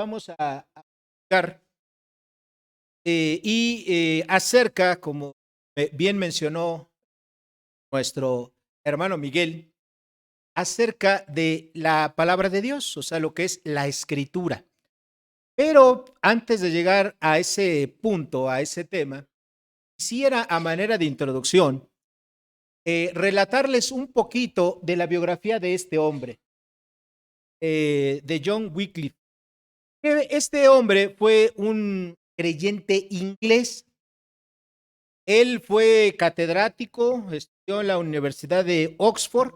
vamos a platicar acerca, como bien mencionó nuestro hermano Miguel, acerca de la palabra de Dios, o sea, lo que es la escritura. Pero antes de llegar a ese punto, a ese tema, quisiera a manera de introducción relatarles un poquito de la biografía de este hombre, de John Wycliffe. Este hombre fue un creyente inglés. Él fue catedrático, estudió en la Universidad de Oxford.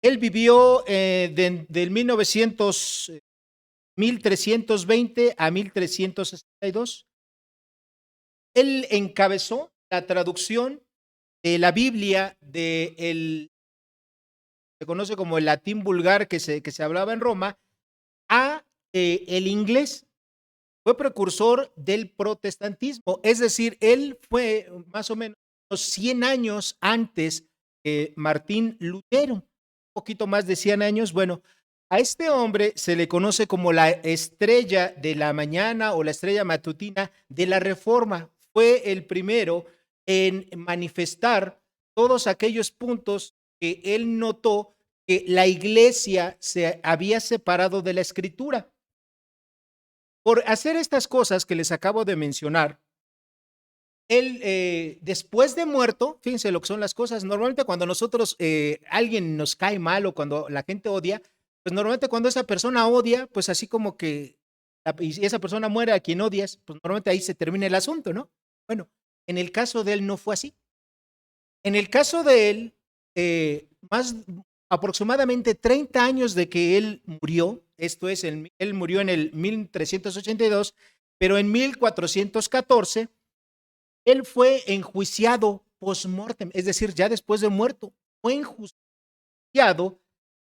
Él vivió del 1320 a 1362. Él encabezó la traducción de la Biblia se conoce como el latín vulgar que se hablaba en Roma, a el inglés. Fue precursor del protestantismo, es decir, él fue más o menos 100 años antes que Martín Lutero, un poquito más de 100 años. Bueno, a este hombre se le conoce como la estrella de la mañana o la estrella matutina de la Reforma. Fue el primero en manifestar todos aquellos puntos que él notó que la iglesia se había separado de la escritura. Por hacer estas cosas que les acabo de mencionar, él, después de muerto, fíjense lo que son las cosas, normalmente cuando nosotros, alguien nos cae mal o cuando la gente odia, pues normalmente cuando esa persona odia, pues así como que, y si esa persona muere a quien odias, pues normalmente ahí se termina el asunto, ¿no? Bueno, en el caso de él no fue así. En el caso de él, más aproximadamente 30 años de que él murió, esto es, él murió en el 1382, pero en 1414, él fue enjuiciado post-mortem, es decir, ya después de muerto, fue enjuiciado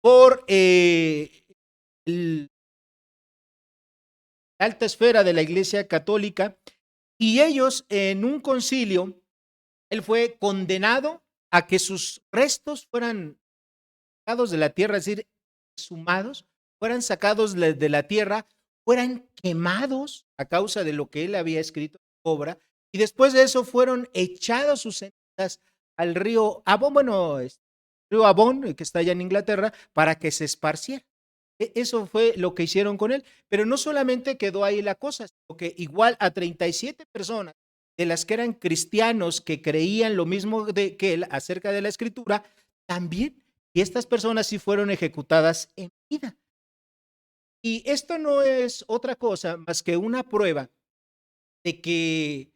por la alta esfera de la Iglesia Católica y ellos en un concilio, él fue condenado a que sus restos fueran sacados de la tierra, es decir, exhumados, fueran sacados de la tierra, fueran quemados a causa de lo que él había escrito en su obra, y después de eso fueron echados sus cenizas al río Avon, bueno, río Avon, que está allá en Inglaterra, para que se esparciera. Eso fue lo que hicieron con él, pero no solamente quedó ahí la cosa, sino que igual a 37 personas de las que eran cristianos que creían lo mismo que él acerca de la escritura, también, y estas personas sí fueron ejecutadas en vida. Y esto no es otra cosa más que una prueba de que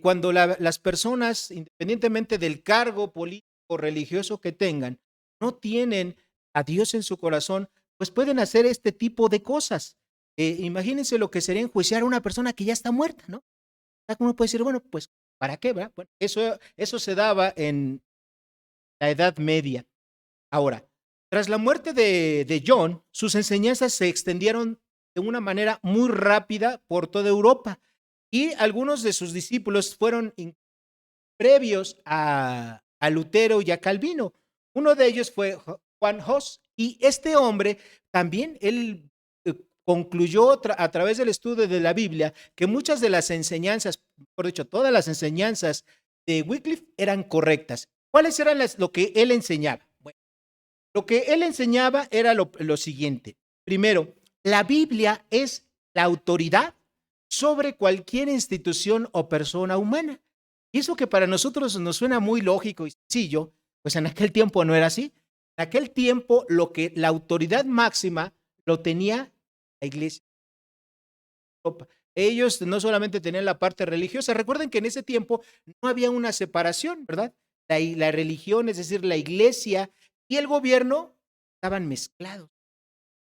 cuando las personas, independientemente del cargo político o religioso que tengan, no tienen a Dios en su corazón, pues pueden hacer este tipo de cosas. Imagínense lo que sería enjuiciar a una persona que ya está muerta, ¿no? Uno puede decir, bueno, pues, ¿para qué? ¿Verdad? Bueno, eso se daba en la Edad Media. Ahora, tras la muerte de John, sus enseñanzas se extendieron de una manera muy rápida por toda Europa y algunos de sus discípulos fueron previos a Lutero y a Calvino. Uno de ellos fue Juan Hus y este hombre también, él concluyó a través del estudio de la Biblia que muchas de las enseñanzas, por dicho, todas las enseñanzas de Wycliffe eran correctas. ¿Cuáles eran lo que él enseñaba? Bueno, lo que él enseñaba era lo siguiente. Primero, la Biblia es la autoridad sobre cualquier institución o persona humana. Y eso que para nosotros nos suena muy lógico y sencillo, pues en aquel tiempo no era así. En aquel tiempo la autoridad máxima lo tenía la iglesia. Ellos no solamente tenían la parte religiosa, recuerden que en ese tiempo no había una separación, ¿verdad? La religión, es decir, la iglesia y el gobierno estaban mezclados.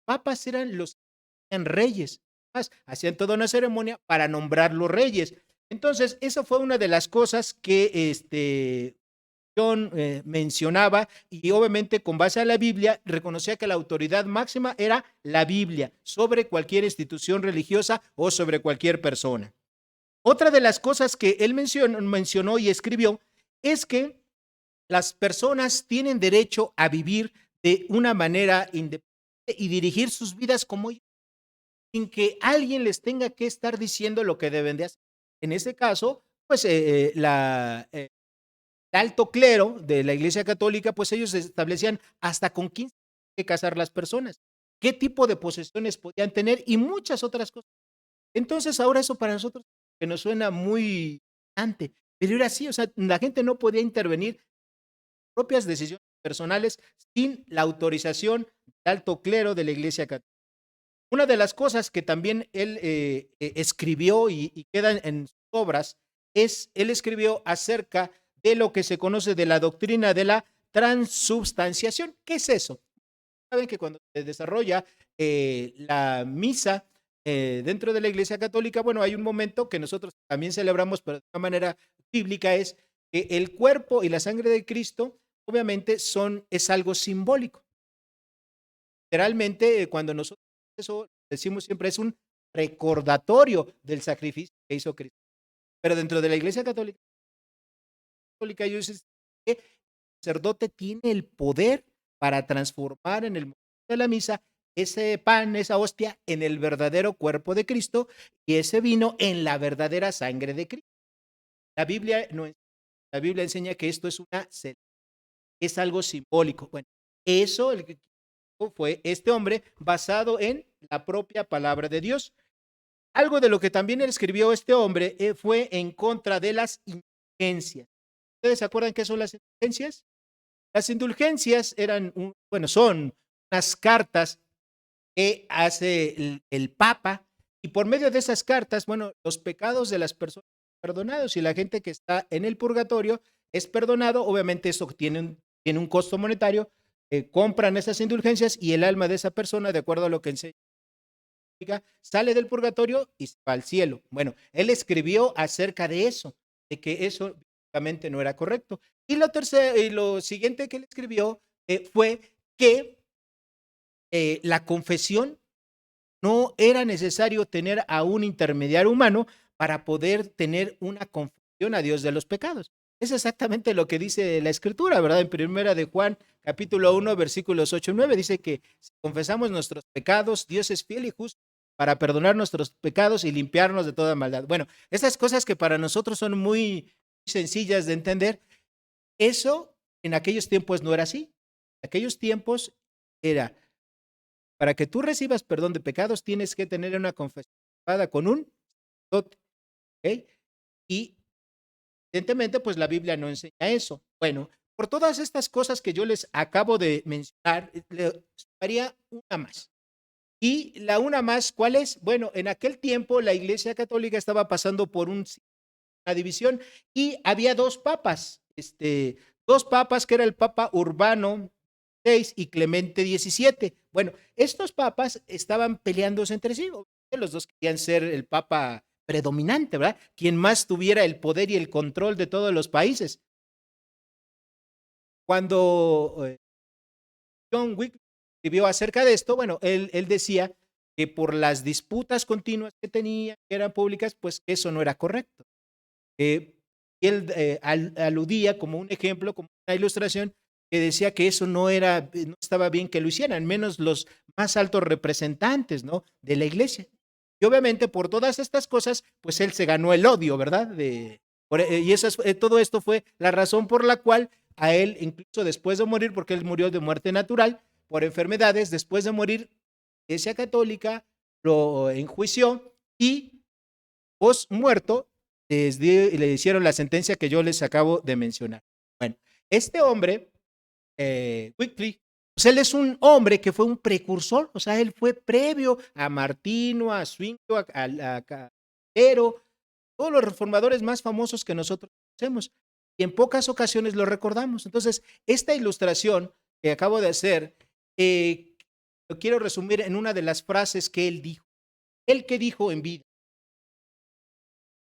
Papas eran los que eran reyes, hacían toda una ceremonia para nombrar los reyes. Entonces, esa fue una de las cosas que John mencionaba y obviamente con base a la Biblia reconocía que la autoridad máxima era la Biblia sobre cualquier institución religiosa o sobre cualquier persona. Otra de las cosas que él mencionó y escribió es que las personas tienen derecho a vivir de una manera independiente y dirigir sus vidas como ellos. sin que alguien les tenga que estar diciendo lo que deben de hacer. En este caso, pues el alto clero de la Iglesia Católica, pues ellos establecían hasta con 15 que casar las personas, qué tipo de posesiones podían tener y muchas otras cosas. Entonces, ahora eso para nosotros que nos suena muy distante, pero era así, o sea, la gente no podía intervenir en propias decisiones personales sin la autorización del alto clero de la Iglesia Católica. Una de las cosas que también él escribió y quedan en sus obras es, él escribió acerca de lo que se conoce de la doctrina de la transubstanciación. ¿Qué es eso? Saben que cuando se desarrolla la misa dentro de la Iglesia Católica, bueno, hay un momento que nosotros también celebramos, pero de una manera bíblica, es que el cuerpo y la sangre de Cristo, obviamente, es algo simbólico. Literalmente, cuando nosotros eso decimos siempre, es un recordatorio del sacrificio que hizo Cristo. Pero dentro de la Iglesia Católica ellos dicen que el sacerdote tiene el poder para transformar en el momento de la misa ese pan, esa hostia, en el verdadero cuerpo de Cristo y ese vino en la verdadera sangre de Cristo. La Biblia no, la Biblia enseña que esto es es algo simbólico. Bueno, eso el que fue este hombre basado en la propia palabra de Dios. Algo de lo que también escribió este hombre fue en contra de las indulgencias. ¿Ustedes se acuerdan qué son las indulgencias? Las indulgencias bueno, son unas cartas que hace el Papa y por medio de esas cartas, bueno, los pecados de las personas son perdonados y la gente que está en el purgatorio es perdonado. Obviamente eso tiene un costo monetario. Compran esas indulgencias y el alma de esa persona, de acuerdo a lo que enseña, sale del purgatorio y se va al cielo. Bueno, él escribió acerca de eso, de que eso básicamente no era correcto. Y lo siguiente que él escribió fue que la confesión no era necesario tener a un intermediario humano para poder tener una confesión a Dios de los pecados. Es exactamente lo que dice la Escritura, ¿verdad? En primera de Juan, capítulo 1, versículos 8 y 9, dice que si confesamos nuestros pecados, Dios es fiel y justo para perdonar nuestros pecados y limpiarnos de toda maldad. Bueno, esas cosas que para nosotros son muy sencillas de entender, eso en aquellos tiempos no era así. En aquellos tiempos era, para que tú recibas perdón de pecados, tienes que tener una confesión con un sacerdote, ¿ok? Y evidentemente, pues la Biblia no enseña eso. Bueno, por todas estas cosas que yo les acabo de mencionar, le haría una más. Y la una más, ¿cuál es? Bueno, en aquel tiempo la Iglesia Católica estaba pasando por una división y había dos papas que era el Papa Urbano VI y Clemente XVII. Bueno, estos papas estaban peleándose entre sí. Los dos querían ser el papa predominante, ¿verdad? Quien más tuviera el poder y el control de todos los países. Cuando John Wycliffe escribió acerca de esto, bueno, él decía que por las disputas continuas que tenía, que eran públicas, pues eso no era correcto. Él aludía como un ejemplo, como una ilustración, que decía que eso no estaba bien que lo hicieran, menos los más altos representantes, ¿no?, de la iglesia. Y obviamente por todas estas cosas, pues él se ganó el odio, ¿verdad? Todo esto fue la razón por la cual a él, incluso después de morir, porque él murió de muerte natural por enfermedades, después de morir, la Iglesia Católica lo enjuició y post muerto le hicieron la sentencia que yo les acabo de mencionar. Bueno, este hombre, Wycliffe, pues él es un hombre que fue un precursor, o sea, él fue previo a Martino, a Zwinglio, a Calvino, todos los reformadores más famosos que nosotros conocemos, y en pocas ocasiones lo recordamos. Entonces, esta ilustración que acabo de hacer, lo quiero resumir en una de las frases que él dijo. Él que dijo en vida: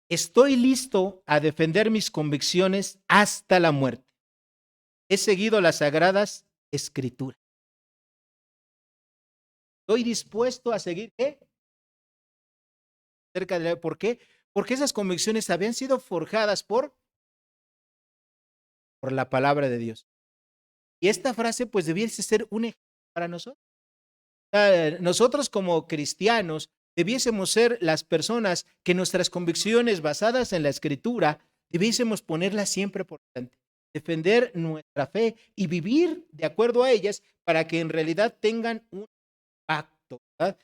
estoy listo a defender mis convicciones hasta la muerte. He seguido las sagradas escrituras. Estoy dispuesto a seguir, ¿qué? ¿Por qué? Porque esas convicciones habían sido forjadas por la palabra de Dios. Y esta frase pues debiese ser un ejemplo para nosotros. Nosotros como cristianos debiésemos ser las personas que nuestras convicciones basadas en la Escritura, debiésemos ponerlas siempre por delante, defender nuestra fe y vivir de acuerdo a ellas para que en realidad tengan un impacto, ¿verdad?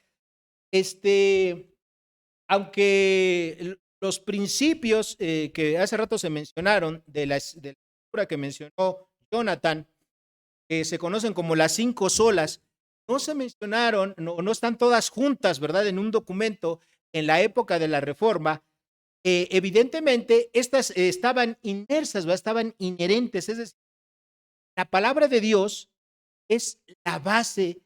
Este, aunque los principios que hace rato se mencionaron de la escritura que mencionó Jonathan, que se conocen como las 5 solas, no se mencionaron, no están todas juntas, ¿verdad? En un documento en la época de la Reforma. Evidentemente, estas estaban inmersas, ¿verdad? Estaban inherentes, es decir, la palabra de Dios es la base,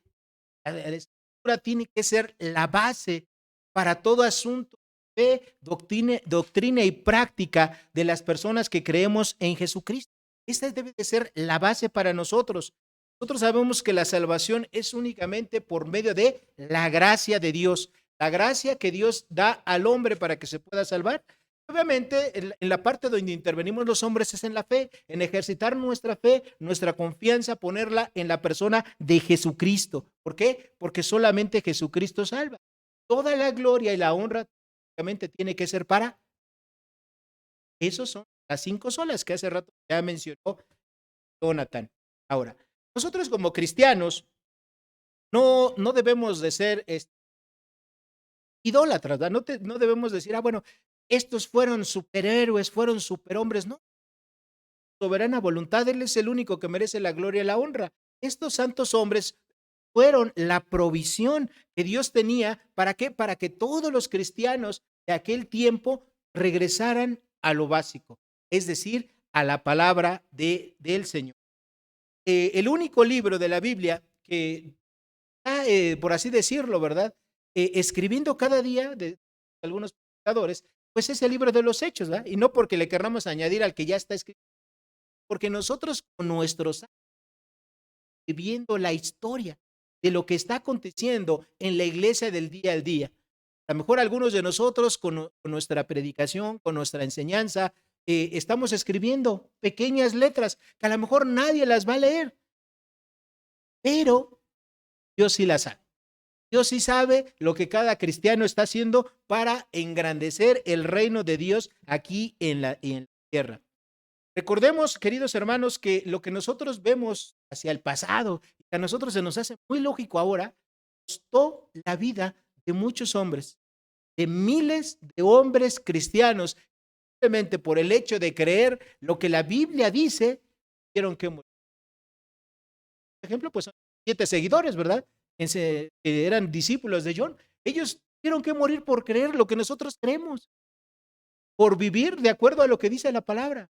la escritura tiene que ser la base para todo asunto de fe, doctrina y práctica de las personas que creemos en Jesucristo. Esta debe de ser la base para nosotros. Nosotros sabemos que la salvación es únicamente por medio de la gracia de Dios, la gracia que Dios da al hombre para que se pueda salvar. Obviamente, en la parte donde intervenimos los hombres es en la fe, en ejercitar nuestra fe, nuestra confianza, ponerla en la persona de Jesucristo. ¿Por qué? Porque solamente Jesucristo salva. Toda la gloria y la honra únicamente tiene que ser para. Esos son las 5 solas que hace rato ya mencionó Jonathan. Ahora, nosotros como cristianos no debemos de ser idólatras, ¿verdad? No debemos decir, bueno, estos fueron superhéroes, fueron superhombres, no. Soberana voluntad, Él es el único que merece la gloria y la honra. Estos santos hombres fueron la provisión que Dios tenía, ¿para qué? Para que todos los cristianos de aquel tiempo regresaran a lo básico, es decir, a la palabra del Señor. El único libro de la Biblia que está, por así decirlo, ¿verdad? Escribiendo cada día de algunos predicadores, pues es el libro de los Hechos, ¿verdad? Y no porque le querramos añadir al que ya está escrito, porque nosotros con nuestros años viviendo la historia de lo que está aconteciendo en la iglesia del día al día. A lo mejor algunos de nosotros con nuestra predicación, con nuestra enseñanza, estamos escribiendo pequeñas letras que a lo mejor nadie las va a leer, pero Dios sí las sabe. Dios sí sabe lo que cada cristiano está haciendo para engrandecer el reino de Dios aquí en la tierra. Recordemos, queridos hermanos, que lo que nosotros vemos hacia el pasado, que a nosotros se nos hace muy lógico ahora, costó la vida de muchos hombres, de miles de hombres cristianos, simplemente por el hecho de creer lo que la Biblia dice, tuvieron que morir. Por ejemplo, pues son 7 seguidores, ¿verdad? Que eran discípulos de John. Ellos tuvieron que morir por creer lo que nosotros creemos, por vivir de acuerdo a lo que dice la palabra.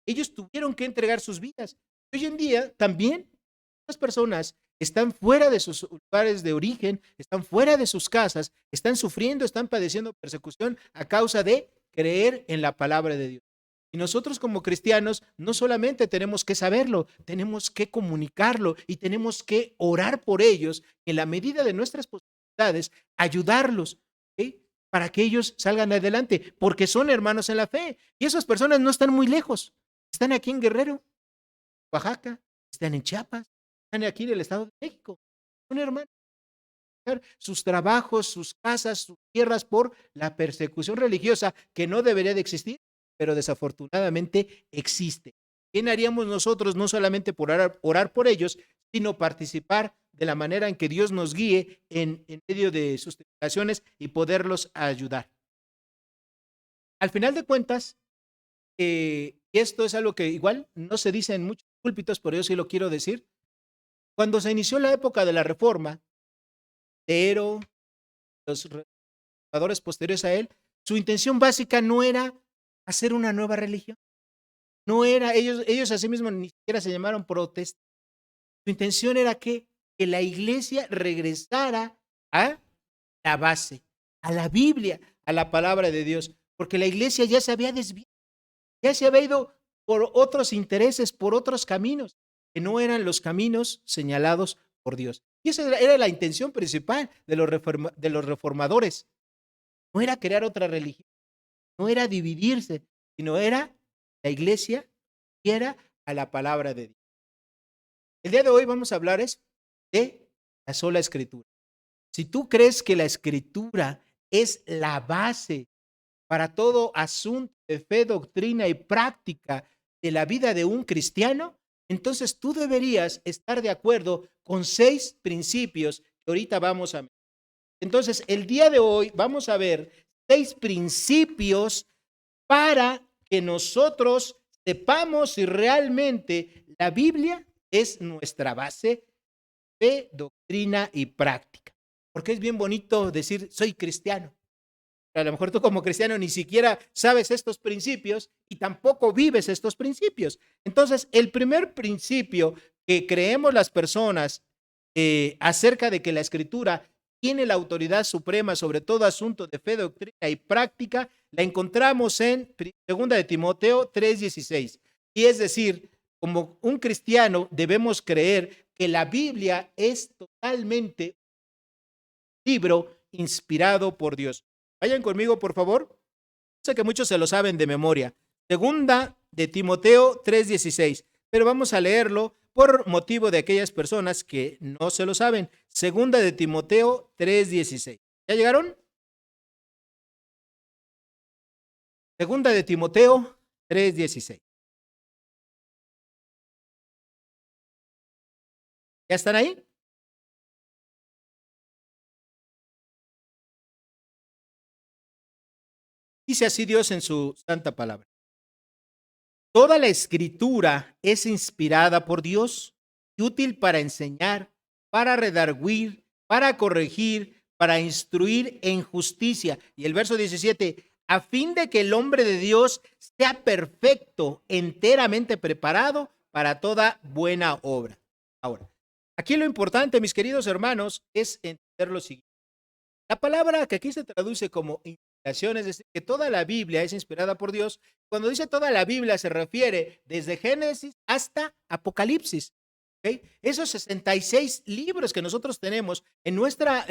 Ellos tuvieron que entregar sus vidas. Hoy en día también las personas están fuera de sus lugares de origen, están fuera de sus casas, están sufriendo, están padeciendo persecución a causa de creer en la palabra de Dios. Y nosotros como cristianos no solamente tenemos que saberlo, tenemos que comunicarlo y tenemos que orar por ellos en la medida de nuestras posibilidades, ayudarlos, ¿ok? Para que ellos salgan adelante, porque son hermanos en la fe. Y esas personas no están muy lejos, están aquí en Guerrero, Oaxaca, están en Chiapas, están aquí en el Estado de México. Son hermanos. Sus trabajos, sus casas, sus tierras por la persecución religiosa que no debería de existir, pero desafortunadamente existe. ¿Qué haríamos nosotros no solamente por orar por ellos, sino participar de la manera en que Dios nos guíe en medio de sus tribulaciones y poderlos ayudar? Al final de cuentas, esto es algo que igual no se dice en muchos púlpitos, pero yo sí lo quiero decir. Cuando se inició la época de la Reforma, pero los reformadores posteriores a él, su intención básica no era hacer una nueva religión. No era, ellos a sí mismos ni siquiera se llamaron protestantes. Su intención era que la iglesia regresara a la base, a la Biblia, a la palabra de Dios, porque la iglesia ya se había desviado, ya se había ido por otros intereses, por otros caminos, que no eran los caminos señalados por Dios. Y esa era la intención principal de los reformadores. No era crear otra religión, no era dividirse, sino era la iglesia y era a la palabra de Dios. El día de hoy vamos a hablar de la sola escritura. Si tú crees que la Escritura es la base para todo asunto de fe, doctrina y práctica de la vida de un cristiano, entonces tú deberías estar de acuerdo con 6 principios que ahorita vamos a ver. Entonces, el día de hoy vamos a ver 6 principios para que nosotros sepamos si realmente la Biblia es nuestra base de doctrina y práctica. Porque es bien bonito decir, soy cristiano. A lo mejor tú como cristiano ni siquiera sabes estos principios y tampoco vives estos principios. Entonces, el primer principio que creemos las personas acerca de que la Escritura tiene la autoridad suprema sobre todo asunto de fe, doctrina y práctica, la encontramos en 2 de Timoteo 3:16. Y es decir, como un cristiano debemos creer que la Biblia es totalmente un libro inspirado por Dios. Vayan conmigo, por favor. Sé que muchos se lo saben de memoria. 2 de Timoteo 3:16. Pero vamos a leerlo por motivo de aquellas personas que no se lo saben. 2 de Timoteo 3:16. ¿Ya llegaron? 2 de Timoteo 3:16. ¿Ya están ahí? Dice así Dios en su santa palabra. Toda la escritura es inspirada por Dios y útil para enseñar, para redarguir, para corregir, para instruir en justicia. Y el verso 17, a fin de que el hombre de Dios sea perfecto, enteramente preparado para toda buena obra. Ahora, aquí lo importante, mis queridos hermanos, es entender lo siguiente. La palabra que aquí se traduce como inspiración, es decir, que toda la Biblia es inspirada por Dios. Cuando dice toda la Biblia se refiere desde Génesis hasta Apocalipsis. ¿Okay? Esos 66 libros que nosotros tenemos en nuestra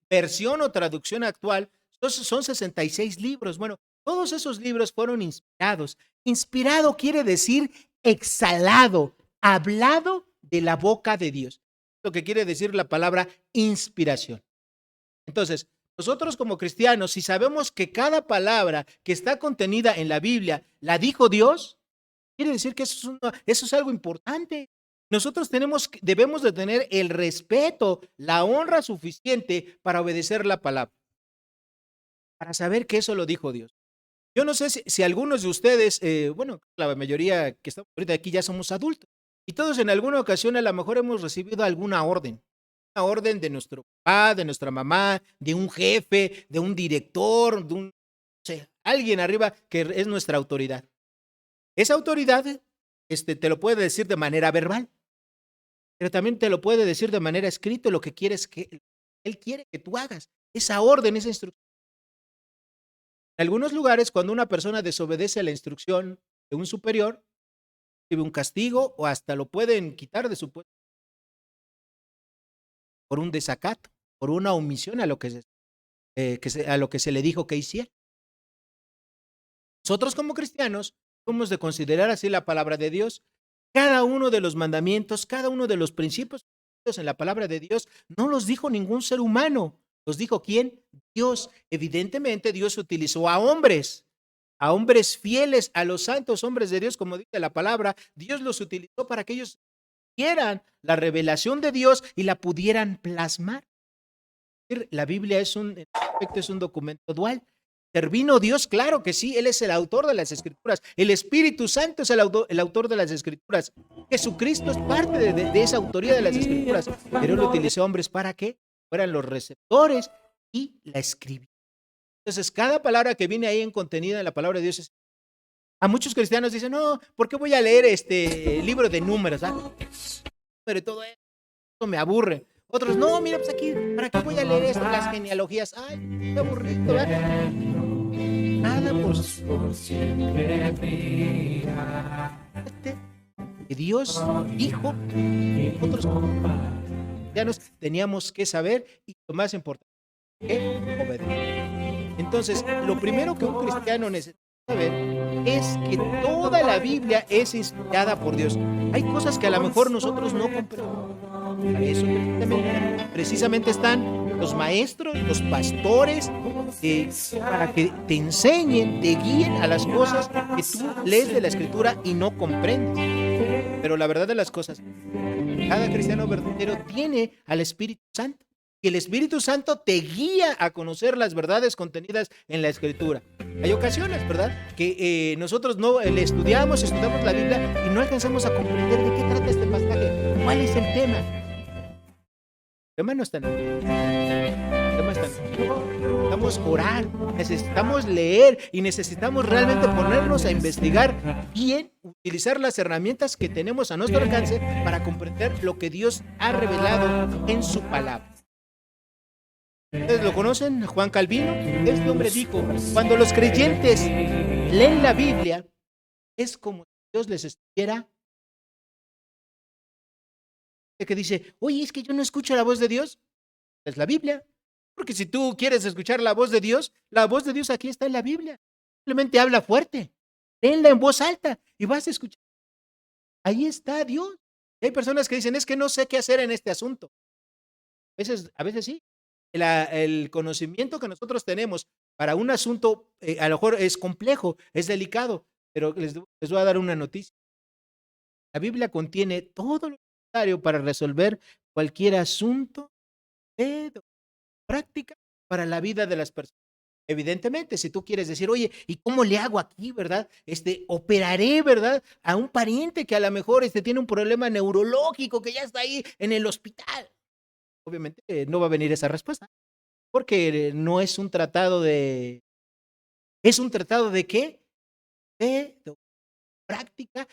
versión o traducción actual son 66 libros. Bueno, todos esos libros fueron inspirados. Inspirado quiere decir exhalado, hablado de la boca de Dios. Lo que quiere decir la palabra inspiración. Entonces, nosotros como cristianos, si sabemos que cada palabra que está contenida en la Biblia la dijo Dios, quiere decir que eso es algo importante. Nosotros debemos de tener el respeto, la honra suficiente para obedecer la palabra, para saber que eso lo dijo Dios. Yo no sé si algunos de ustedes, bueno, la mayoría que estamos ahorita aquí ya somos adultos, y todos en alguna ocasión a lo mejor hemos recibido alguna orden. Una orden de nuestro papá, de nuestra mamá, de un jefe, de un director, de un, no sé, alguien arriba que es nuestra autoridad. Esa autoridad te lo puede decir de manera verbal, pero también te lo puede decir de manera escrita lo que quieres que él quiere que tú hagas. Esa orden, esa instrucción. En algunos lugares, cuando una persona desobedece a la instrucción de un superior, recibe un castigo o hasta lo pueden quitar de su puesto por un desacato, por una omisión a lo a lo que se le dijo que hiciera. Nosotros como cristianos hemos de considerar así la palabra de Dios. Cada uno de los mandamientos, cada uno de los principios en la palabra de Dios no los dijo ningún ser humano. ¿Los dijo quién? Dios. Evidentemente Dios utilizó a hombres fieles, a los santos hombres de Dios, como dice la palabra. Dios los utilizó para que ellos vieran la revelación de Dios y la pudieran plasmar. La Biblia es en efecto, es un documento dual. ¿Intervino Dios? Claro que sí, Él es el autor de las Escrituras. El Espíritu Santo es el autor de las Escrituras. Jesucristo es parte de esa autoría de las Escrituras. Pero Él utilizó hombres para que fueran los receptores y la escribieran. Entonces, cada palabra que viene ahí en contenida en la palabra de Dios a muchos cristianos dicen, no, ¿por qué voy a leer este libro de números? Pero todo eso me aburre. Otros, no, mira, pues aquí, ¿para qué voy a leer esto? Las genealogías. Ay, qué aburrido, ¿verdad? Nada por siempre. Que Dios dijo que nosotros como cristianos teníamos que saber y lo más importante, que obedecer. Entonces, lo primero que un cristiano necesita saber es que toda la Biblia es inspirada por Dios. Hay cosas que a lo mejor nosotros no comprendemos. Para eso precisamente están los maestros, los pastores, para que te enseñen, te guíen a las cosas que tú lees de la Escritura y no comprendes. Pero la verdad de las cosas, cada cristiano verdadero tiene al Espíritu Santo. Y el Espíritu Santo te guía a conocer las verdades contenidas en la Escritura. Hay ocasiones, ¿verdad?, que nosotros no le estudiamos la Biblia y no alcanzamos a comprender de qué trata este pasaje. ¿Cuál es el tema? El tema no está en el tema está en necesitamos orar, necesitamos leer y necesitamos realmente ponernos a investigar bien, utilizar las herramientas que tenemos a nuestro alcance para comprender lo que Dios ha revelado en su palabra. ¿Ustedes lo conocen? Juan Calvino. Este hombre dijo: cuando los creyentes leen la Biblia, es como si Dios les estuviera. Que dice: oye, es que yo no escucho la voz de Dios. Es la Biblia. Porque si tú quieres escuchar la voz de Dios aquí está en la Biblia. Simplemente habla fuerte, léela en voz alta y vas a escuchar. Ahí está Dios. Y hay personas que dicen: es que no sé qué hacer en este asunto. A veces sí. El conocimiento que nosotros tenemos para un asunto a lo mejor es complejo, es delicado, pero les voy a dar una noticia. La Biblia contiene todo lo necesario para resolver cualquier asunto de práctica para la vida de las personas. Evidentemente, si tú quieres decir: oye, ¿y cómo le hago aquí, verdad? Operaré, ¿verdad?, a un pariente que a lo mejor tiene un problema neurológico, que ya está ahí en el hospital. Obviamente no va a venir esa respuesta, porque no es un tratado de... ¿Es un tratado de qué? De práctica.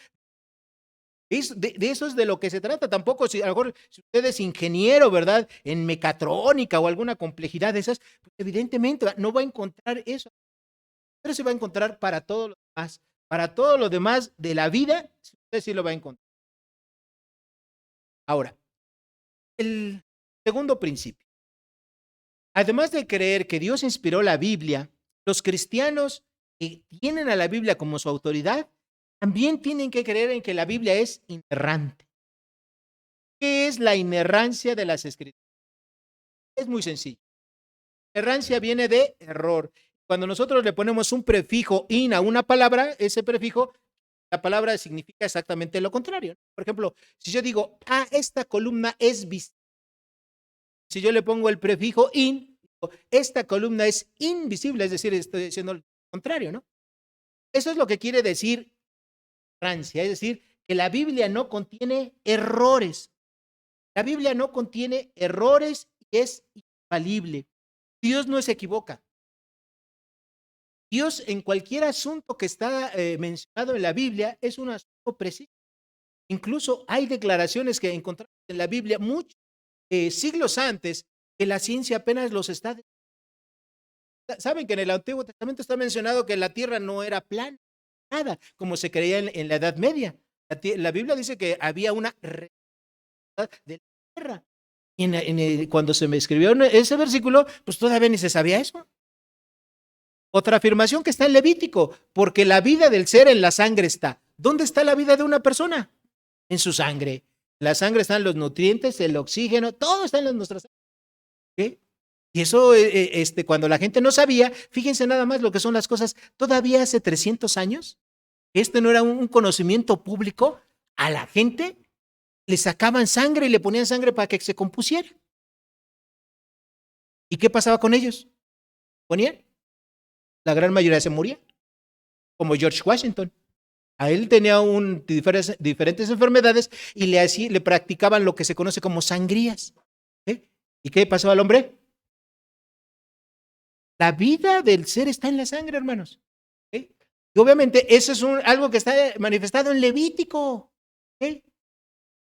De eso es de lo que se trata. Tampoco, si a lo mejor si usted es ingeniero, ¿verdad?, en mecatrónica o alguna complejidad de esas, pues evidentemente no va a encontrar eso. Pero se va a encontrar para todo lo demás de la vida, usted sí lo va a encontrar. Ahora, el segundo principio. Además de creer que Dios inspiró la Biblia, los cristianos que tienen a la Biblia como su autoridad también tienen que creer en que la Biblia es inerrante. ¿Qué es la inerrancia de las Escrituras? Es muy sencillo. Errancia viene de error. Cuando nosotros le ponemos un prefijo in a una palabra, ese prefijo, la palabra significa exactamente lo contrario. Por ejemplo, si yo digo: esta columna es visible. Si yo le pongo el prefijo in, esta columna es invisible, es decir, estoy diciendo lo contrario, ¿no? Eso es lo que quiere decir errancia, es decir, que la Biblia no contiene errores. La Biblia no contiene errores y es infalible. Dios no se equivoca. Dios, en cualquier asunto que está mencionado en la Biblia, es un asunto preciso. Incluso hay declaraciones que encontramos en la Biblia muchos siglos antes que la ciencia apenas los está. Saben que en el Antiguo Testamento está mencionado que la tierra no era plana, nada, como se creía en la Edad Media. La Biblia dice que había una realidad de la tierra. Y cuando se me escribió ese versículo, pues todavía ni se sabía eso. Otra afirmación que está en Levítico: porque la vida del ser en la sangre está. ¿Dónde está la vida de una persona? En su sangre. En la sangre están los nutrientes, el oxígeno, todo está en nuestra sangre. ¿Sí? Y eso, cuando la gente no sabía, fíjense nada más lo que son las cosas. Todavía hace 300 años, no era un conocimiento público, a la gente le sacaban sangre y le ponían sangre para que se compusiera. ¿Y qué pasaba con ellos? ¿Ponían? La gran mayoría se moría, como George Washington. A él tenía diferentes enfermedades y le practicaban lo que se conoce como sangrías. ¿Y qué pasó al hombre? La vida del ser está en la sangre, hermanos. Y obviamente eso es algo que está manifestado en Levítico.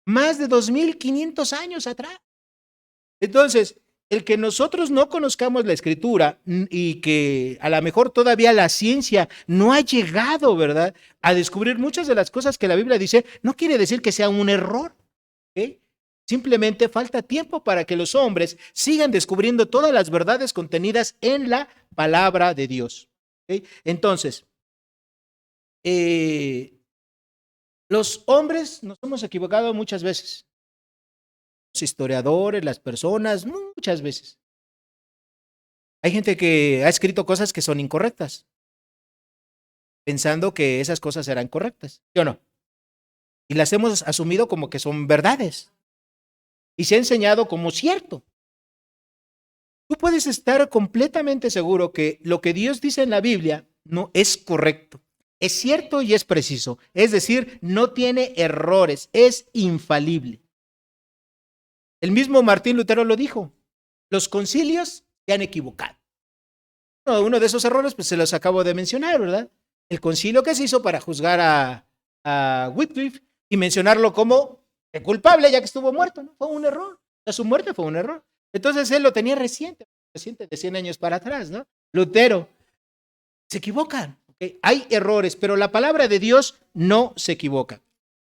Más de 2500 años atrás. Entonces, el que nosotros no conozcamos la Escritura y que a lo mejor todavía la ciencia no ha llegado, ¿verdad?, a descubrir muchas de las cosas que la Biblia dice, no quiere decir que sea un error. Simplemente falta tiempo para que los hombres sigan descubriendo todas las verdades contenidas en la palabra de Dios. Entonces, los hombres nos hemos equivocado muchas veces. los historiadores, las personas, muchas veces. Hay gente que ha escrito cosas que son incorrectas, pensando que esas cosas eran correctas, ¿sí o no? Y las hemos asumido como que son verdades. Y se ha enseñado como cierto. Tú puedes estar completamente seguro que lo que Dios dice en la Biblia no es correcto. Es cierto y es preciso. Es decir, no tiene errores, es infalible. El mismo Martín Lutero lo dijo. Los concilios se han equivocado. Uno de esos errores, pues se los acabo de mencionar, ¿verdad? El concilio que se hizo para juzgar a Wycliffe y mencionarlo como culpable ya que estuvo muerto, ¿no? Fue un error. O sea, su muerte fue un error. Entonces él lo tenía reciente de 100 años para atrás, ¿no? Lutero. Se equivocan, ¿okay? Hay errores, pero la palabra de Dios no se equivoca.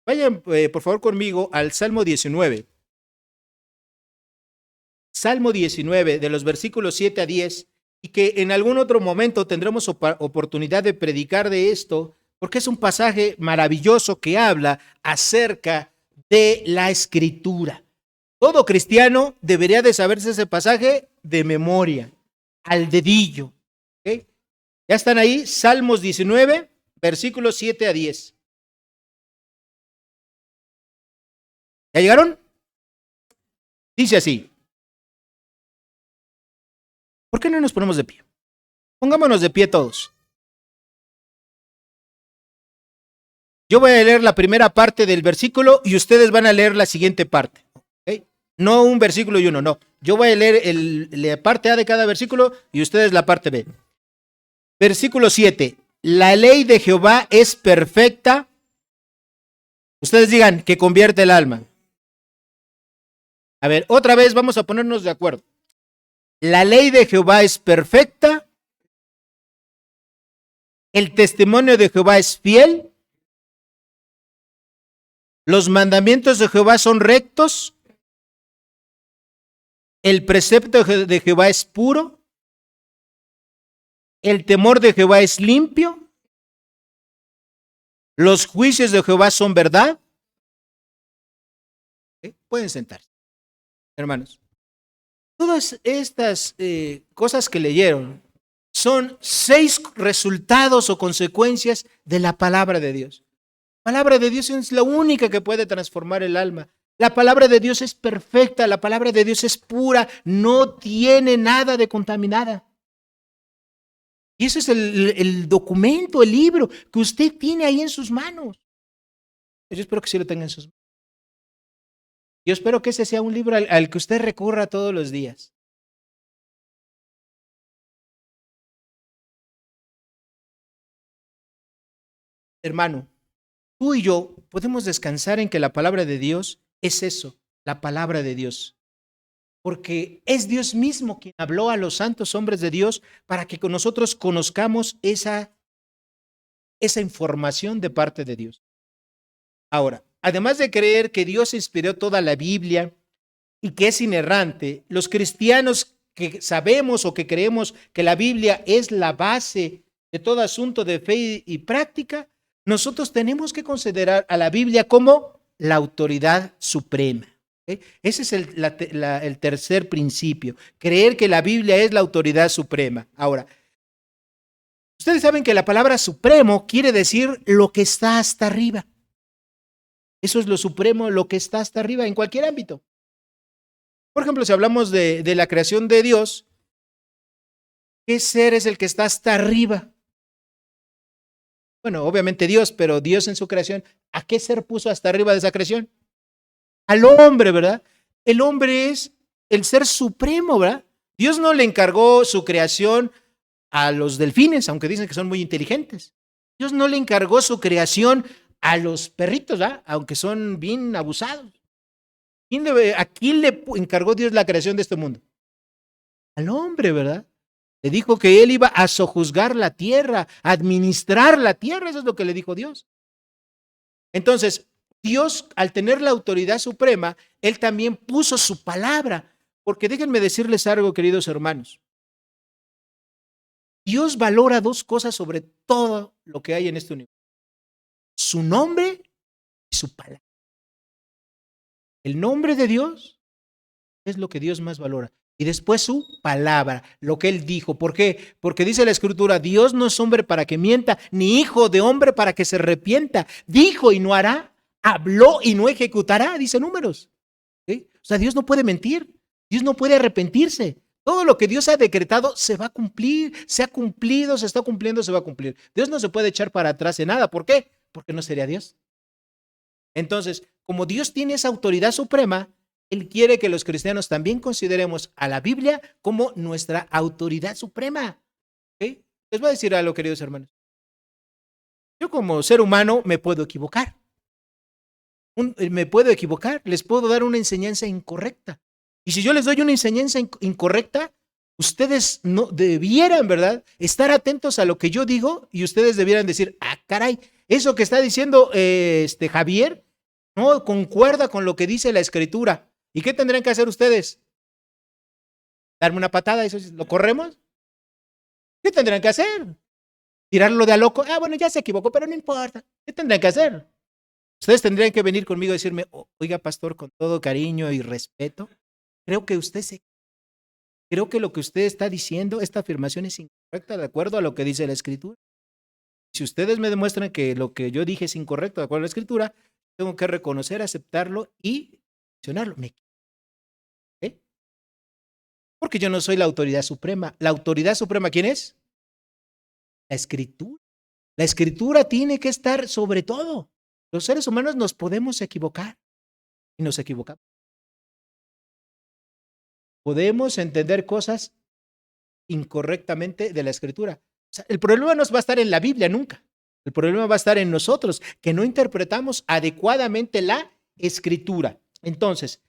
Vayan, por favor, conmigo al Salmo 19. Salmo 19, de los versículos 7 a 10, y que en algún otro momento tendremos oportunidad de predicar de esto, porque es un pasaje maravilloso que habla acerca de la Escritura. Todo cristiano debería de saberse ese pasaje de memoria, al dedillo. ¿Okay? ¿Ya están ahí? Salmos 19, versículos 7 a 10. ¿Ya llegaron? Dice así. ¿Por qué no nos ponemos de pie? Pongámonos de pie todos. Yo voy a leer la primera parte del versículo y ustedes van a leer la siguiente parte. ¿Okay? No un versículo y uno, no. Yo voy a leer la parte A de cada versículo y ustedes la parte B. Versículo 7. La ley de Jehová es perfecta. Ustedes digan que convierte el alma. A ver, otra vez vamos a ponernos de acuerdo. La ley de Jehová es perfecta. El testimonio de Jehová es fiel. Los mandamientos de Jehová son rectos. El precepto de Jehová es puro. El temor de Jehová es limpio. Los juicios de Jehová son verdad. ¿Okay? Pueden sentarse, hermanos. Todas estas cosas que leyeron son 6 resultados o consecuencias de la palabra de Dios. La palabra de Dios es la única que puede transformar el alma. La palabra de Dios es perfecta, la palabra de Dios es pura, no tiene nada de contaminada. Y ese es el documento, el libro que usted tiene ahí en sus manos. Yo espero que sí lo tenga en sus manos. Yo espero que ese sea un libro al que usted recurra todos los días. Hermano, tú y yo podemos descansar en que la palabra de Dios es eso, la palabra de Dios. Porque es Dios mismo quien habló a los santos hombres de Dios para que con nosotros conozcamos esa información de parte de Dios. Ahora, además de creer que Dios inspiró toda la Biblia y que es inerrante, los cristianos que sabemos o que creemos que la Biblia es la base de todo asunto de fe y práctica, nosotros tenemos que considerar a la Biblia como la autoridad suprema. ¿Okay? Ese es el tercer principio, creer que la Biblia es la autoridad suprema. Ahora, ustedes saben que la palabra supremo quiere decir lo que está hasta arriba. Eso es lo supremo, lo que está hasta arriba en cualquier ámbito. Por ejemplo, si hablamos de la creación de Dios, ¿qué ser es el que está hasta arriba? Bueno, obviamente Dios, pero Dios en su creación, ¿a qué ser puso hasta arriba de esa creación? Al hombre, ¿verdad? El hombre es el ser supremo, ¿verdad? Dios no le encargó su creación a los delfines, aunque dicen que son muy inteligentes. Dios no le encargó su creación a los perritos, ¿verdad? Aunque son bien abusados. ¿A quién le encargó Dios la creación de este mundo? Al hombre, ¿verdad? Le dijo que él iba a sojuzgar la tierra, a administrar la tierra, eso es lo que le dijo Dios. Entonces, Dios, al tener la autoridad suprema, él también puso su palabra, porque déjenme decirles algo, queridos hermanos. Dios valora 2 cosas sobre todo lo que hay en este universo: su nombre y su palabra. El nombre de Dios es lo que Dios más valora. Y después su palabra, lo que Él dijo. ¿Por qué? Porque dice la Escritura, Dios no es hombre para que mienta, ni hijo de hombre para que se arrepienta. Dijo y no hará, habló y no ejecutará, dice Números. ¿Sí? O sea, Dios no puede mentir, Dios no puede arrepentirse. Todo lo que Dios ha decretado se va a cumplir, se ha cumplido, se está cumpliendo, se va a cumplir. Dios no se puede echar para atrás en nada. ¿Por qué? Porque no sería Dios. Entonces, como Dios tiene esa autoridad suprema, Él quiere que los cristianos también consideremos a la Biblia como nuestra autoridad suprema. ¿Okay? Les voy a decir algo, queridos hermanos. Yo como ser humano me puedo equivocar. Me puedo equivocar, les puedo dar una enseñanza incorrecta. Y si yo les doy una enseñanza incorrecta, ustedes no debieran, ¿verdad?, estar atentos a lo que yo digo y ustedes debieran decir, ah, caray, eso que está diciendo Javier no concuerda con lo que dice la Escritura. ¿Y qué tendrían que hacer ustedes? ¿Darme una patada? ¿Eso lo corremos? ¿Qué tendrían que hacer? ¿Tirarlo de a loco? Ah, bueno, ya se equivocó, pero no importa. ¿Qué tendrían que hacer? Ustedes tendrían que venir conmigo y decirme, oiga, pastor, con todo cariño y respeto, creo que creo que lo que usted está diciendo, esta afirmación es incorrecta de acuerdo a lo que dice la Escritura. Si ustedes me demuestran que lo que yo dije es incorrecto de acuerdo a la Escritura, tengo que reconocer, aceptarlo y mencionarlo. ¿Eh? Porque yo no soy la autoridad suprema. ¿La autoridad suprema quién es? La Escritura. La Escritura tiene que estar sobre todo. Los seres humanos nos podemos equivocar y nos equivocamos. Podemos entender cosas incorrectamente de la Escritura. O sea, el problema no va a estar en la Biblia nunca. El problema va a estar en nosotros, que no interpretamos adecuadamente la Escritura. Entonces,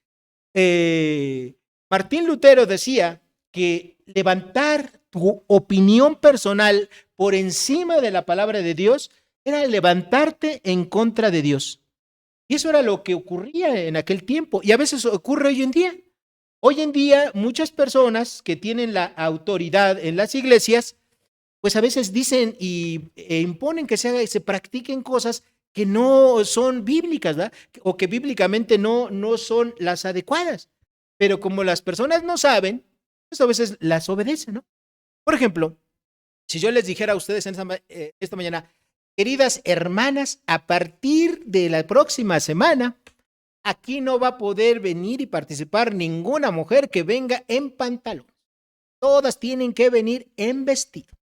Martín Lutero decía que levantar tu opinión personal por encima de la palabra de Dios era levantarte en contra de Dios. Y eso era lo que ocurría en aquel tiempo y a veces ocurre hoy en día. Hoy en día muchas personas que tienen la autoridad en las iglesias, pues a veces dicen e imponen que se practiquen cosas que no son bíblicas, ¿verdad? O que bíblicamente no son las adecuadas. Pero como las personas no saben, pues a veces las obedecen, ¿no? Por ejemplo, si yo les dijera a ustedes esta mañana, queridas hermanas, a partir de la próxima semana, aquí no va a poder venir y participar ninguna mujer que venga en pantalón. Todas tienen que venir en vestido.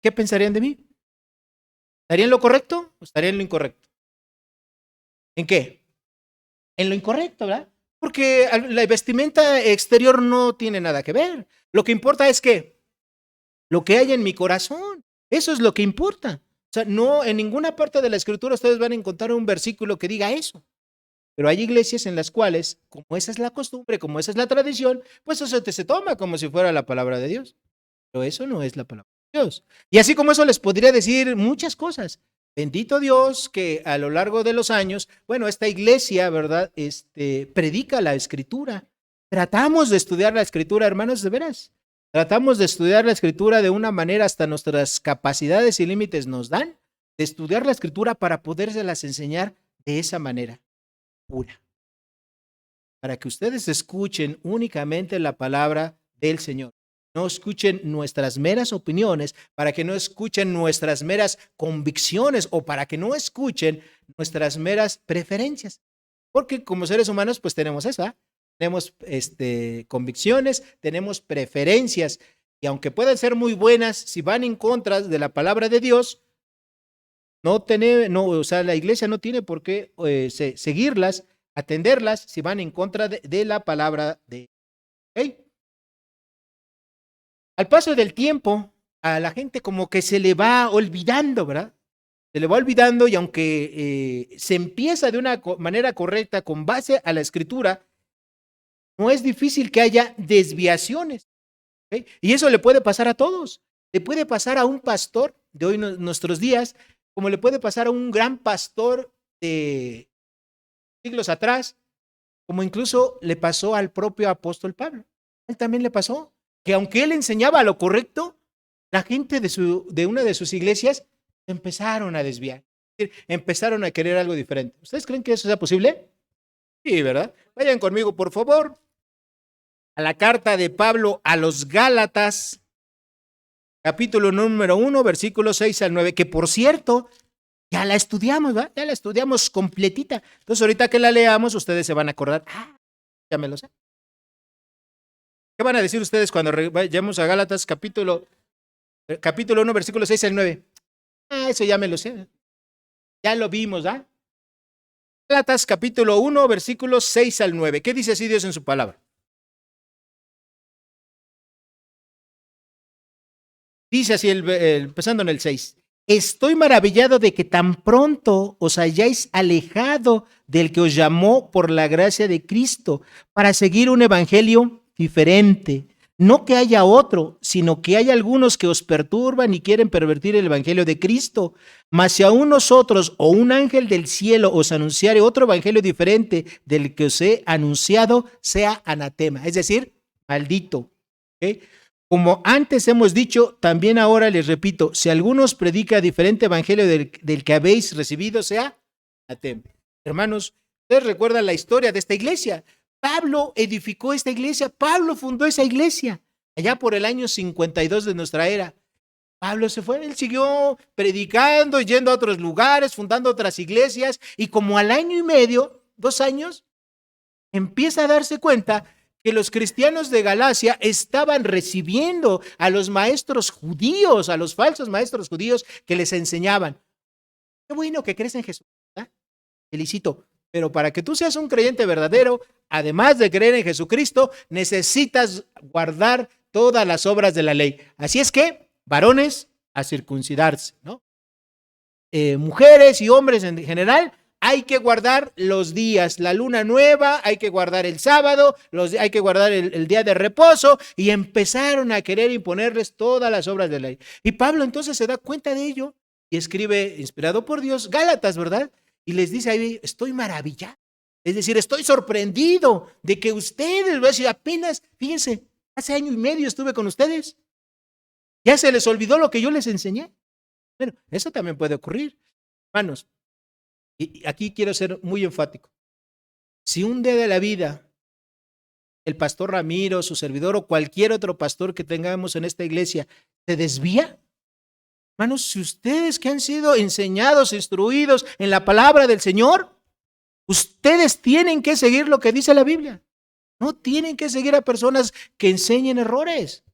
¿Qué pensarían de mí? ¿Estarían en lo correcto o estarían en lo incorrecto? ¿En qué? En lo incorrecto, ¿verdad? Porque la vestimenta exterior no tiene nada que ver. Lo que importa es que lo que hay en mi corazón, eso es lo que importa. O sea, no en ninguna parte de la Escritura ustedes van a encontrar un versículo que diga eso. Pero hay iglesias en las cuales, como esa es la costumbre, como esa es la tradición, pues eso se toma como si fuera la palabra de Dios. Pero eso no es la palabra de Dios. Y así como eso les podría decir muchas cosas. Bendito Dios que a lo largo de los años, bueno, esta iglesia, ¿verdad? Predica la Escritura. Tratamos de estudiar la Escritura, hermanos, de veras. Tratamos de estudiar la Escritura de una manera hasta nuestras capacidades y límites nos dan de estudiar la Escritura para podérselas enseñar de esa manera pura. Para que ustedes escuchen únicamente la palabra del Señor. No escuchen nuestras meras opiniones, para que no escuchen nuestras meras convicciones o para que no escuchen nuestras meras preferencias. Porque como seres humanos, pues tenemos eso, ¿eh? Tenemos convicciones, tenemos preferencias. Y aunque puedan ser muy buenas, si van en contra de la palabra de Dios, o sea, la iglesia no tiene por qué seguirlas, atenderlas, si van en contra de la palabra de Dios. ¿Okay? Al paso del tiempo, a la gente como que se le va olvidando, ¿verdad? Se le va olvidando y aunque se empieza de una manera correcta con base a la Escritura, no es difícil que haya desviaciones. ¿Okay? Y eso le puede pasar a todos. Le puede pasar a un pastor de hoy nuestros días, como le puede pasar a un gran pastor de siglos atrás, como incluso le pasó al propio apóstol Pablo. A él también le pasó que aunque él enseñaba lo correcto, la gente de una de sus iglesias empezaron a desviar, empezaron a querer algo diferente. ¿Ustedes creen que eso sea posible? Sí, ¿verdad? Vayan conmigo, por favor, a la carta de Pablo a los Gálatas, capítulo número 1, versículos 6 al 9, que por cierto, ya la estudiamos, ¿verdad? Ya la estudiamos completita. Entonces, ahorita que la leamos, ustedes se van a acordar. Ah, ya me lo sé. ¿Qué van a decir ustedes cuando vayamos a Gálatas, capítulo 1, versículos 6 al 9? Ah, eso ya me lo sé. Ya lo vimos, ¿ah? Gálatas, capítulo 1, versículos 6 al 9. ¿Qué dice así Dios en su palabra? Dice así, empezando en el 6. Estoy maravillado de que tan pronto os hayáis alejado del que os llamó por la gracia de Cristo para seguir un evangelio diferente. No que haya otro, sino que hay algunos que os perturban y quieren pervertir el evangelio de Cristo. Mas si aún nosotros o un ángel del cielo os anunciare otro evangelio diferente del que os he anunciado, sea anatema, es decir, maldito. ¿Okay? Como antes hemos dicho, también ahora les repito, si alguno os predica diferente evangelio del que habéis recibido, sea anatema. Hermanos, ustedes recuerdan la historia de esta iglesia. Pablo edificó esta iglesia, Pablo fundó esa iglesia, allá por el año 52 de nuestra era. Pablo se fue, él siguió predicando, yendo a otros lugares, fundando otras iglesias, y como al año y medio, 2 años, empieza a darse cuenta que los cristianos de Galacia estaban recibiendo a los maestros judíos, a los falsos maestros judíos que les enseñaban. Qué bueno que crees en Jesús, ¿verdad? Felicito. Pero para que tú seas un creyente verdadero, además de creer en Jesucristo, necesitas guardar todas las obras de la ley. Así es que, varones, a circuncidarse, ¿no? Mujeres y hombres en general, hay que guardar los días, la luna nueva, hay que guardar el sábado, hay que guardar el día de reposo, y empezaron a querer imponerles todas las obras de la ley. Y Pablo entonces se da cuenta de ello y escribe, inspirado por Dios, Gálatas, ¿verdad? Y les dice ahí, estoy maravillado, es decir, estoy sorprendido de que ustedes, voy a decir, apenas, fíjense, hace año y medio estuve con ustedes, ya se les olvidó lo que yo les enseñé. Bueno, eso también puede ocurrir, hermanos. Y aquí quiero ser muy enfático. Si un día de la vida el pastor Ramiro, su servidor o cualquier otro pastor que tengamos en esta iglesia se desvía, hermanos, si ustedes que han sido enseñados, instruidos en la palabra del Señor, ustedes tienen que seguir lo que dice la Biblia. No tienen que seguir a personas que enseñen errores.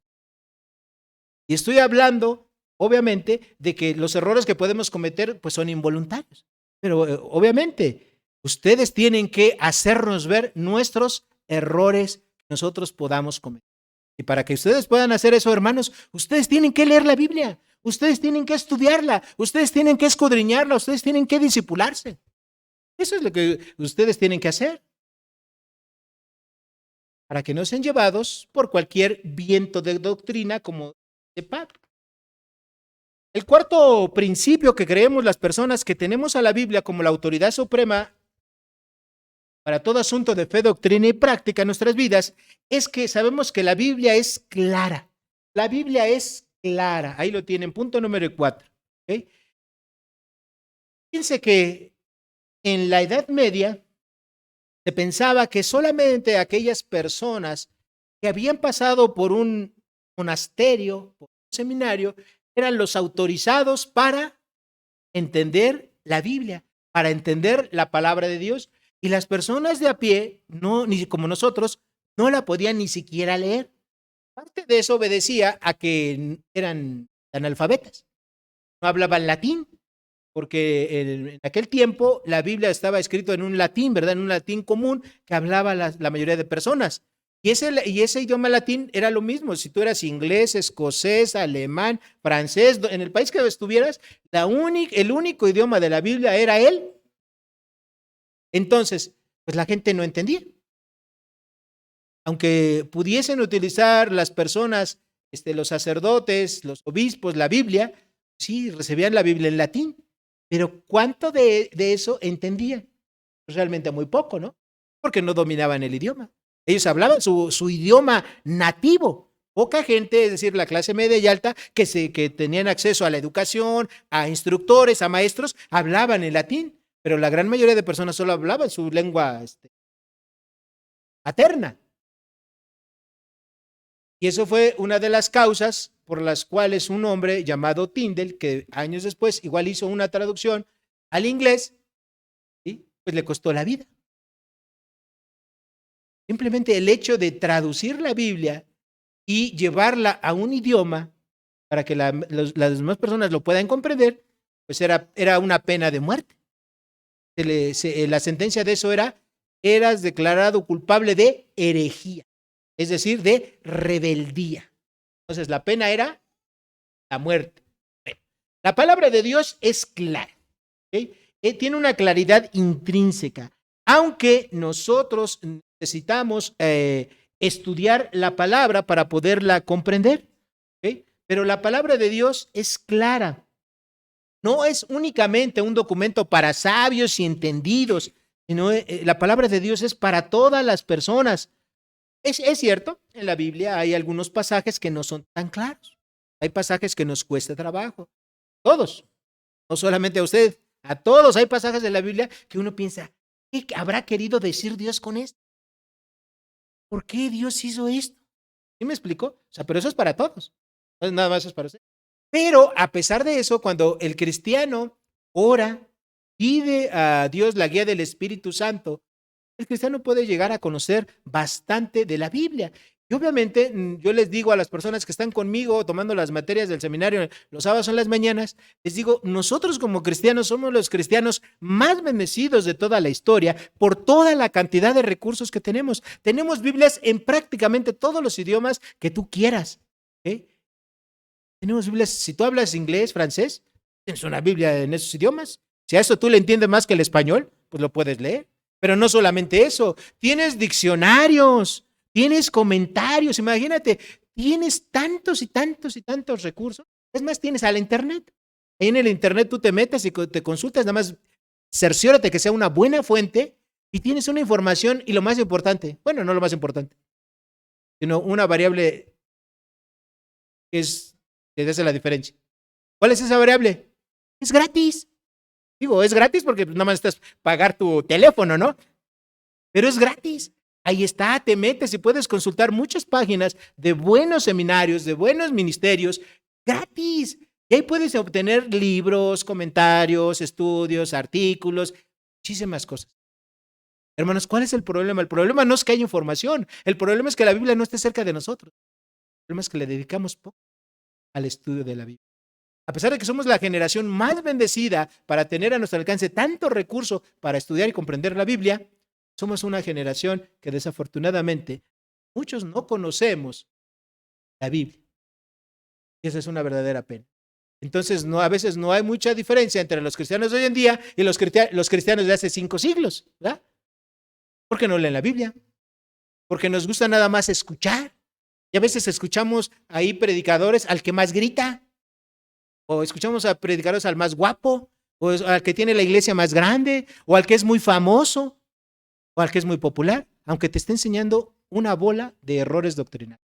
Y estoy hablando, obviamente, de que los errores que podemos cometer pues son involuntarios. Pero obviamente, ustedes tienen que hacernos ver nuestros errores que nosotros podamos cometer. Y para que ustedes puedan hacer eso, hermanos, ustedes tienen que leer la Biblia, ustedes tienen que estudiarla, ustedes tienen que escudriñarla, ustedes tienen que discipularse. Eso es lo que ustedes tienen que hacer. Para que no sean llevados por cualquier viento de doctrina como de Pablo. El cuarto principio que creemos las personas que tenemos a la Biblia como la autoridad suprema para todo asunto de fe, doctrina y práctica en nuestras vidas es que sabemos que la Biblia es clara. La Biblia es clara. Ahí lo tienen, punto número 4. ¿Okay? Fíjense que en la Edad Media se pensaba que solamente aquellas personas que habían pasado por un monasterio, por un seminario, eran los autorizados para entender la Biblia, para entender la palabra de Dios. Y las personas de a pie, no, ni como nosotros, no la podían ni siquiera leer. Parte de eso obedecía a que eran analfabetas, no hablaban latín, porque en aquel tiempo la Biblia estaba escrito en un latín, ¿verdad? En un latín común que hablaba la mayoría de personas. Y ese idioma latín era lo mismo. Si tú eras inglés, escocés, alemán, francés, en el país que estuvieras, el único idioma de la Biblia era él. Entonces, pues la gente no entendía. Aunque pudiesen utilizar las personas, los sacerdotes, los obispos, la Biblia, sí, recibían la Biblia en latín. Pero ¿cuánto de eso entendían? Pues realmente muy poco, ¿no? Porque no dominaban el idioma. Ellos hablaban su idioma nativo. Poca gente, es decir, la clase media y alta, que tenían acceso a la educación, a instructores, a maestros, hablaban en latín. Pero la gran mayoría de personas solo hablaban su lengua paterna. Y eso fue una de las causas por las cuales un hombre llamado Tyndale, que años después igual hizo una traducción al inglés, ¿sí?, pues le costó la vida. Simplemente el hecho de traducir la Biblia y llevarla a un idioma para que las demás personas lo puedan comprender, pues era una pena de muerte. La sentencia de eso era: eras declarado culpable de herejía, es decir, de rebeldía. Entonces la pena era la muerte. La palabra de Dios es clara, ¿okay? Tiene una claridad intrínseca, aunque nosotros necesitamos estudiar la palabra para poderla comprender, ¿okay? Pero la palabra de Dios es clara. No es únicamente un documento para sabios y entendidos, sino la palabra de Dios es para todas las personas. Es cierto, en la Biblia hay algunos pasajes que no son tan claros. Hay pasajes que nos cuesta trabajo. Todos, no solamente a usted, a todos hay pasajes de la Biblia que uno piensa: ¿qué habrá querido decir Dios con esto? ¿Por qué Dios hizo esto? ¿Sí me explico? O sea, pero eso es para todos. No es nada más es para usted. Pero a pesar de eso, cuando el cristiano ora, pide a Dios la guía del Espíritu Santo, el cristiano puede llegar a conocer bastante de la Biblia. Y obviamente yo les digo a las personas que están conmigo tomando las materias del seminario los sábados en las mañanas, les digo: nosotros como cristianos somos los cristianos más bendecidos de toda la historia por toda la cantidad de recursos que tenemos. Tenemos Biblias en prácticamente todos los idiomas que tú quieras, ¿okay? Tenemos Biblias, si tú hablas inglés, francés, tienes una Biblia en esos idiomas. Si a eso tú le entiendes más que el español, pues lo puedes leer. Pero no solamente eso, tienes diccionarios, tienes comentarios, imagínate, tienes tantos y tantos y tantos recursos. Es más, tienes al internet. Ahí en el internet tú te metes y te consultas, nada más cerciórate que sea una buena fuente y tienes una información, y lo más importante, bueno, no lo más importante, sino una variable que hace la diferencia. ¿Cuál es esa variable? Es gratis. Digo, es gratis porque nada más estás pagar tu teléfono, ¿no? Pero es gratis. Ahí está, te metes y puedes consultar muchas páginas de buenos seminarios, de buenos ministerios, gratis. Y ahí puedes obtener libros, comentarios, estudios, artículos, muchísimas cosas. Hermanos, ¿cuál es el problema? El problema no es que haya información. El problema es que la Biblia no esté cerca de nosotros. El problema es que le dedicamos poco al estudio de la Biblia. A pesar de que somos la generación más bendecida para tener a nuestro alcance tanto recurso para estudiar y comprender la Biblia, somos una generación que desafortunadamente muchos no conocemos la Biblia. Y esa es una verdadera pena. Entonces, a veces no hay mucha diferencia entre los cristianos de hoy en día y los cristianos de hace 5 siglos, ¿verdad? Porque no leen la Biblia, porque nos gusta nada más escuchar. Y a veces escuchamos ahí predicadores al que más grita, o escuchamos a predicadores al más guapo, o al que tiene la iglesia más grande, o al que es muy famoso, o al que es muy popular, aunque te esté enseñando una bola de errores doctrinales.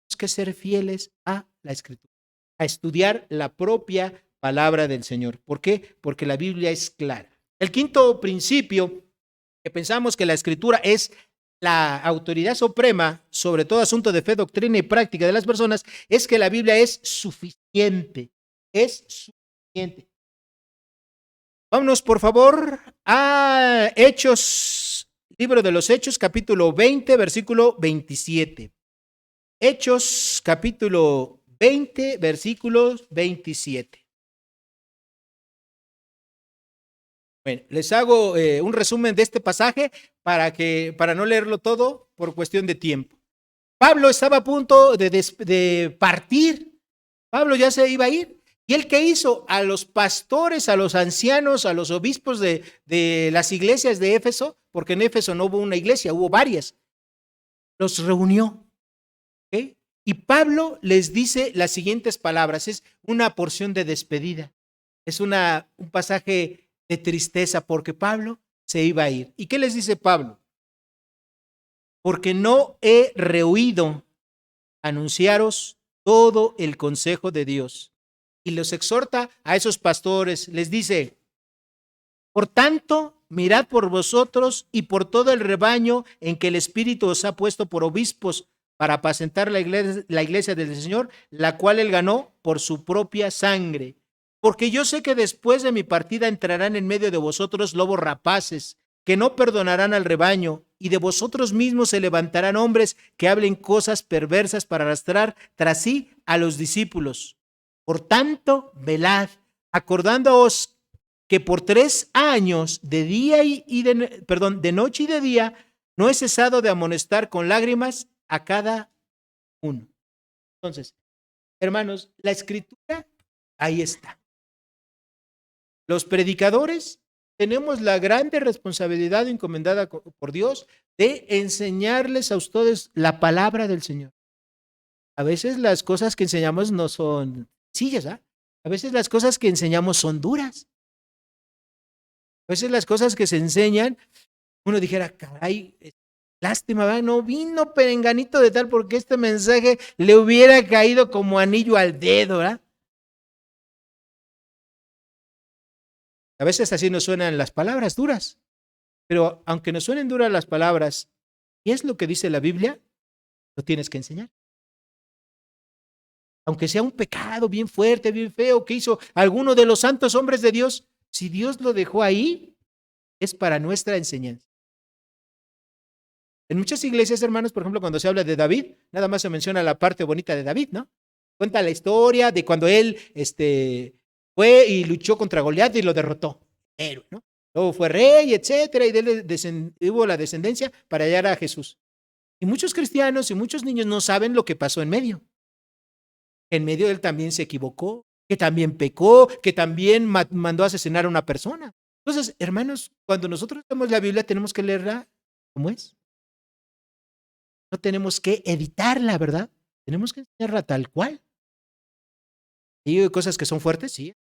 Tenemos que ser fieles a la Escritura, a estudiar la propia palabra del Señor. ¿Por qué? Porque la Biblia es clara. El quinto principio, que pensamos que la Escritura es la autoridad suprema sobre todo asunto de fe, doctrina y práctica de las personas, es que la Biblia es suficiente. Es suficiente. Vámonos, por favor, a Hechos, libro de los Hechos, capítulo 20, versículo 27. Hechos, capítulo 20, versículo 27. Bueno, les hago un resumen de este pasaje para no leerlo todo por cuestión de tiempo. Pablo estaba a punto de partir. Pablo ya se iba a ir. ¿Y él qué hizo? A los pastores, a los ancianos, a los obispos de las iglesias de Éfeso, porque en Éfeso no hubo una iglesia, hubo varias, los reunió. ¿Okay? Y Pablo les dice las siguientes palabras. Es una porción de despedida. Es un pasaje de tristeza porque Pablo se iba a ir. ¿Y qué les dice Pablo? Porque no he rehuido anunciaros todo el consejo de Dios. Y los exhorta a esos pastores, les dice: por tanto, mirad por vosotros y por todo el rebaño en que el Espíritu os ha puesto por obispos para apacentar la iglesia del Señor, la cual él ganó por su propia sangre. Porque yo sé que después de mi partida entrarán en medio de vosotros lobos rapaces, que no perdonarán al rebaño, y de vosotros mismos se levantarán hombres que hablen cosas perversas para arrastrar tras sí a los discípulos. Por tanto, velad, acordándoos que por 3 años, de noche y de día, no he cesado de amonestar con lágrimas a cada uno. Entonces, hermanos, la escritura ahí está. Los predicadores tenemos la grande responsabilidad encomendada por Dios de enseñarles a ustedes la palabra del Señor. A veces las cosas que enseñamos no son sencillas, ¿eh? A veces las cosas que enseñamos son duras. A veces las cosas que se enseñan, uno dijera, caray, lástima, ¿verdad? No vino perenganito de tal porque este mensaje le hubiera caído como anillo al dedo, ¿verdad? A veces así nos suenan las palabras duras, pero aunque nos suenen duras las palabras, ¿qué es lo que dice la Biblia? Lo tienes que enseñar. Aunque sea un pecado bien fuerte, bien feo que hizo alguno de los santos hombres de Dios, si Dios lo dejó ahí, es para nuestra enseñanza. En muchas iglesias, hermanos, por ejemplo, cuando se habla de David, nada más se menciona la parte bonita de David, ¿no? Cuenta la historia de cuando él fue y luchó contra Goliat y lo derrotó. Héroe, ¿no? Luego fue rey, etcétera, y de él hubo la descendencia para hallar a Jesús. Y muchos cristianos y muchos niños no saben lo que pasó en medio. En medio él también se equivocó, que también pecó, que también mandó a asesinar a una persona. Entonces, hermanos, cuando nosotros leemos la Biblia tenemos que leerla como es. No tenemos que editarla, ¿verdad? Tenemos que enseñarla tal cual. Y hay cosas que son fuertes, sí.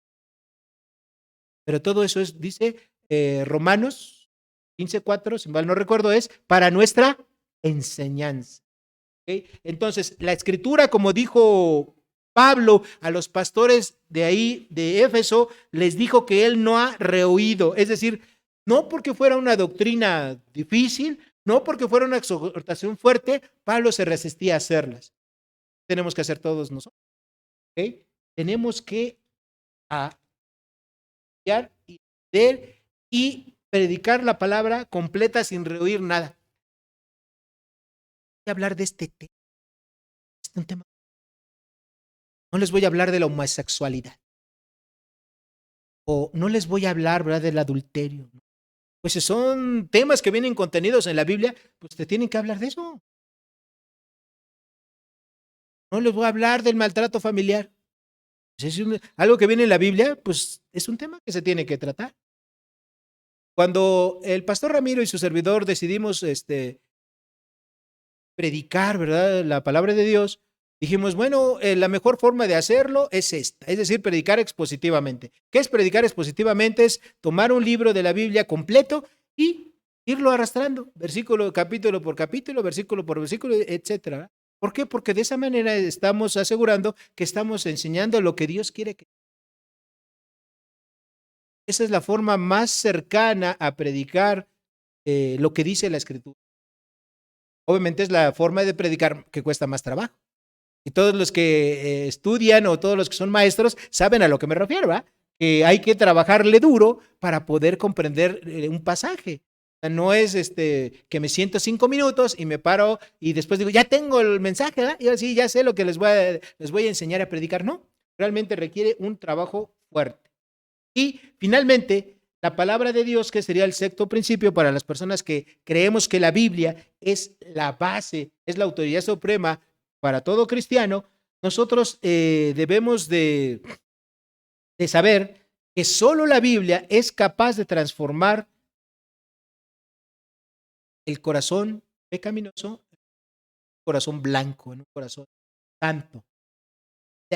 Pero todo eso es, dice Romanos 15:4, si mal no recuerdo, es para nuestra enseñanza. ¿Okay? Entonces, la escritura, como dijo Pablo a los pastores de ahí, de Éfeso, les dijo que él no ha reoído. Es decir, no porque fuera una doctrina difícil, no porque fuera una exhortación fuerte, Pablo se resistía a hacerlas. Tenemos que hacer todos nosotros. ¿Okay? Tenemos que y leer y predicar la palabra completa sin reoír nada. Voy a hablar de este tema. Es un tema. No les voy a hablar de la homosexualidad. O no les voy a hablar, ¿verdad?, del adulterio. Pues si son temas que vienen contenidos en la Biblia, pues te tienen que hablar de eso. No les voy a hablar del maltrato familiar. Pues es algo que viene en la Biblia, pues es un tema que se tiene que tratar. Cuando el pastor Ramiro y su servidor decidimos predicar, ¿verdad?, la palabra de Dios, dijimos, bueno, la mejor forma de hacerlo es esta, es decir, predicar expositivamente. ¿Qué es predicar expositivamente? Es tomar un libro de la Biblia completo y irlo arrastrando, capítulo por capítulo, versículo por versículo, etcétera. ¿Por qué? Porque de esa manera estamos asegurando que estamos enseñando lo que Dios quiere que. Esa es la forma más cercana a predicar lo que dice la Escritura. Obviamente es la forma de predicar que cuesta más trabajo. Y todos los que estudian o todos los que son maestros saben a lo que me refiero, ¿verdad? Que hay que trabajarle duro para poder comprender un pasaje. O sea, no es que me siento 5 minutos y me paro y después digo, ya tengo el mensaje, ¿verdad? Y así ya sé lo que les voy a enseñar a predicar. No, realmente requiere un trabajo fuerte. Y finalmente, la palabra de Dios, que sería el sexto principio para las personas que creemos que la Biblia es la base, es la autoridad suprema para todo cristiano, nosotros debemos de saber que solo la Biblia es capaz de transformar el corazón pecaminoso en un corazón blanco, en un corazón santo.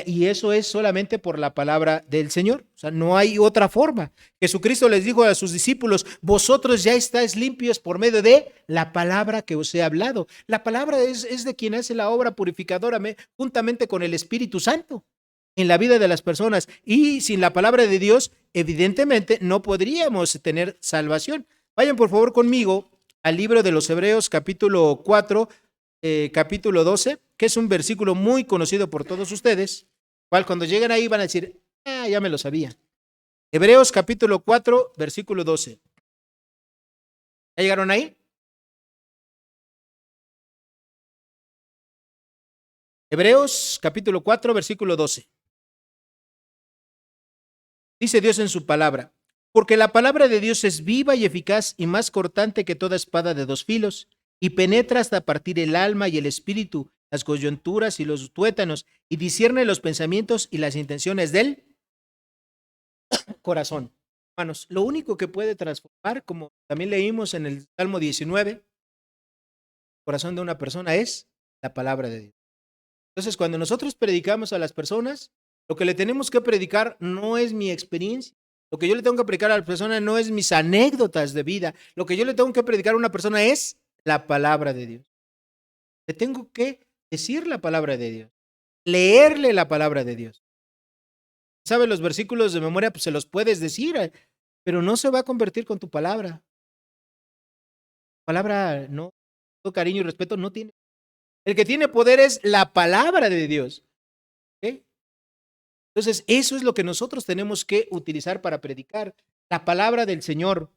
Y eso es solamente por la palabra del Señor. O sea, no hay otra forma. Jesucristo les dijo a sus discípulos, vosotros ya estáis limpios por medio de la palabra que os he hablado. La palabra es de quien hace la obra purificadora juntamente con el Espíritu Santo en la vida de las personas. Y sin la palabra de Dios, evidentemente, no podríamos tener salvación. Vayan por favor conmigo al libro de los Hebreos, capítulo 4, capítulo 12, que es un versículo muy conocido por todos ustedes, cual cuando lleguen ahí van a decir, ya me lo sabía. Hebreos, capítulo 4, versículo 12. ¿Ya llegaron ahí? Hebreos, capítulo 4, versículo 12. Dice Dios en su palabra, porque la palabra de Dios es viva y eficaz y más cortante que toda espada de dos filos, y penetra hasta partir el alma y el espíritu, las coyunturas y los tuétanos, y discierne los pensamientos y las intenciones del corazón. Hermanos, lo único que puede transformar, como también leímos en el Salmo 19, el corazón de una persona es la palabra de Dios. Entonces, cuando nosotros predicamos a las personas, lo que le tenemos que predicar no es mi experiencia. Lo que yo le tengo que predicar a la persona no es mis anécdotas de vida. Lo que yo le tengo que predicar a una persona es la palabra de Dios. Le tengo que decir la palabra de Dios, leerle la palabra de Dios. ¿Sabe? Los versículos de memoria, pues se los puedes decir, pero no se va a convertir con tu palabra. Palabra, no, todo cariño y respeto no tiene. El que tiene poder es la palabra de Dios. ¿Ok? Entonces, eso es lo que nosotros tenemos que utilizar para predicar, la palabra del Señor.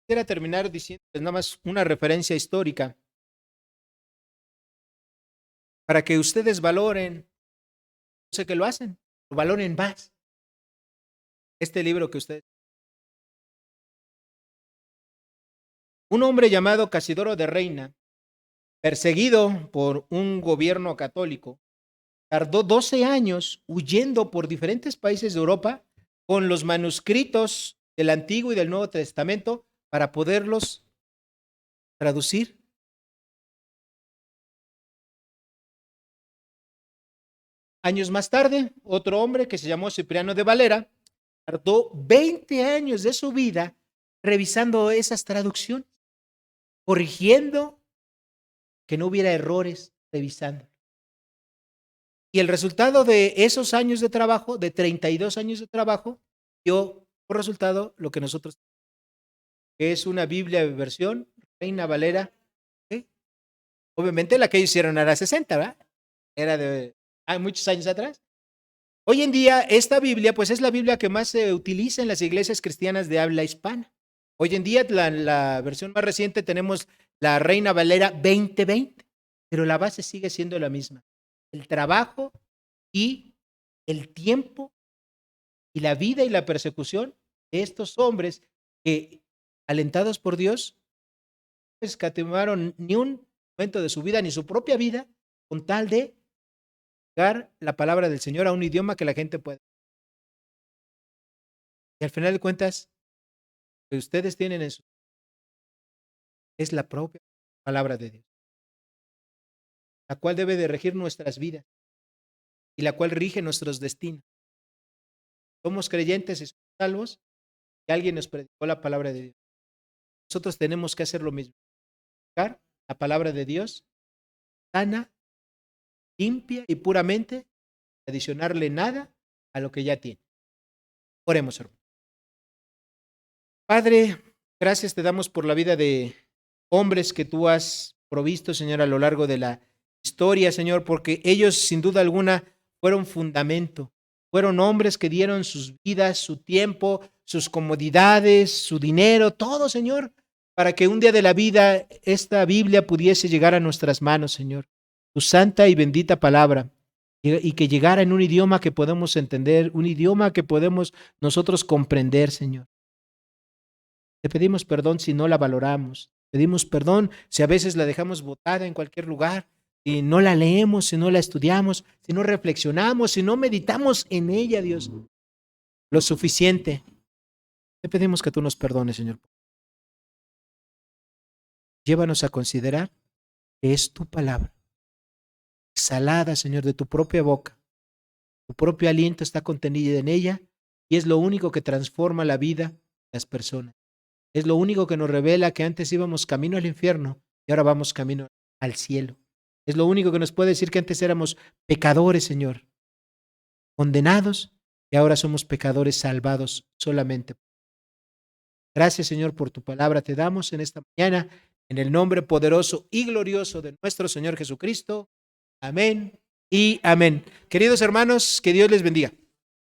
Quisiera terminar diciendo nada más una referencia histórica para que ustedes valoren, no sé que lo hacen, lo valoren más. Este libro que ustedes. Un hombre llamado Casidoro de Reina, perseguido por un gobierno católico, tardó 12 años huyendo por diferentes países de Europa con los manuscritos del Antiguo y del Nuevo Testamento para poderlos traducir. Años más tarde, otro hombre que se llamó Cipriano de Valera tardó 20 años de su vida revisando esas traducciones, corrigiendo que no hubiera errores, revisando. Y el resultado de esos años de trabajo, de 32 años de trabajo, dio por resultado lo que nosotros, que es una Biblia de versión Reina Valera, ¿sí? Obviamente la que ellos hicieron era 60, ¿verdad? Era de muchos años atrás. Hoy en día esta Biblia pues es la Biblia que más se utiliza en las iglesias cristianas de habla hispana. Hoy en día la versión más reciente tenemos la Reina Valera 2020, pero la base sigue siendo la misma. El trabajo y el tiempo y la vida y la persecución de estos hombres que, alentados por Dios, no escatimaron ni un momento de su vida ni su propia vida con tal de llegar la palabra del Señor a un idioma que la gente puede. Y al final de cuentas, lo que ustedes tienen en su es la propia palabra de Dios, la cual debe de regir nuestras vidas y la cual rige nuestros destinos. Somos creyentes y somos salvos y alguien nos predicó la palabra de Dios. Nosotros tenemos que hacer lo mismo. Buscar la palabra de Dios sana, limpia y puramente, adicionarle nada a lo que ya tiene. Oremos, hermano. Padre, gracias te damos por la vida de hombres que tú has provisto, Señor, a lo largo de la historia, Señor, porque ellos sin duda alguna fueron fundamento, fueron hombres que dieron sus vidas, su tiempo, sus comodidades, su dinero, todo, Señor, para que un día de la vida esta Biblia pudiese llegar a nuestras manos, Señor, tu santa y bendita palabra, y que llegara en un idioma que podemos entender, un idioma que podemos nosotros comprender, Señor. Te pedimos perdón si no la valoramos. Pedimos perdón si a veces la dejamos botada en cualquier lugar, si no la leemos, si no la estudiamos, si no reflexionamos, si no meditamos en ella, Dios, lo suficiente. Te pedimos que tú nos perdones, Señor. Llévanos a considerar que es tu palabra, exhalada, Señor, de tu propia boca. Tu propio aliento está contenido en ella y es lo único que transforma la vida de las personas. Es lo único que nos revela que antes íbamos camino al infierno y ahora vamos camino al cielo. Es lo único que nos puede decir que antes éramos pecadores, Señor, condenados, y ahora somos pecadores salvados solamente. Gracias, Señor, por tu palabra. Te damos en esta mañana, en el nombre poderoso y glorioso de nuestro Señor Jesucristo. Amén y amén. Queridos hermanos, que Dios les bendiga.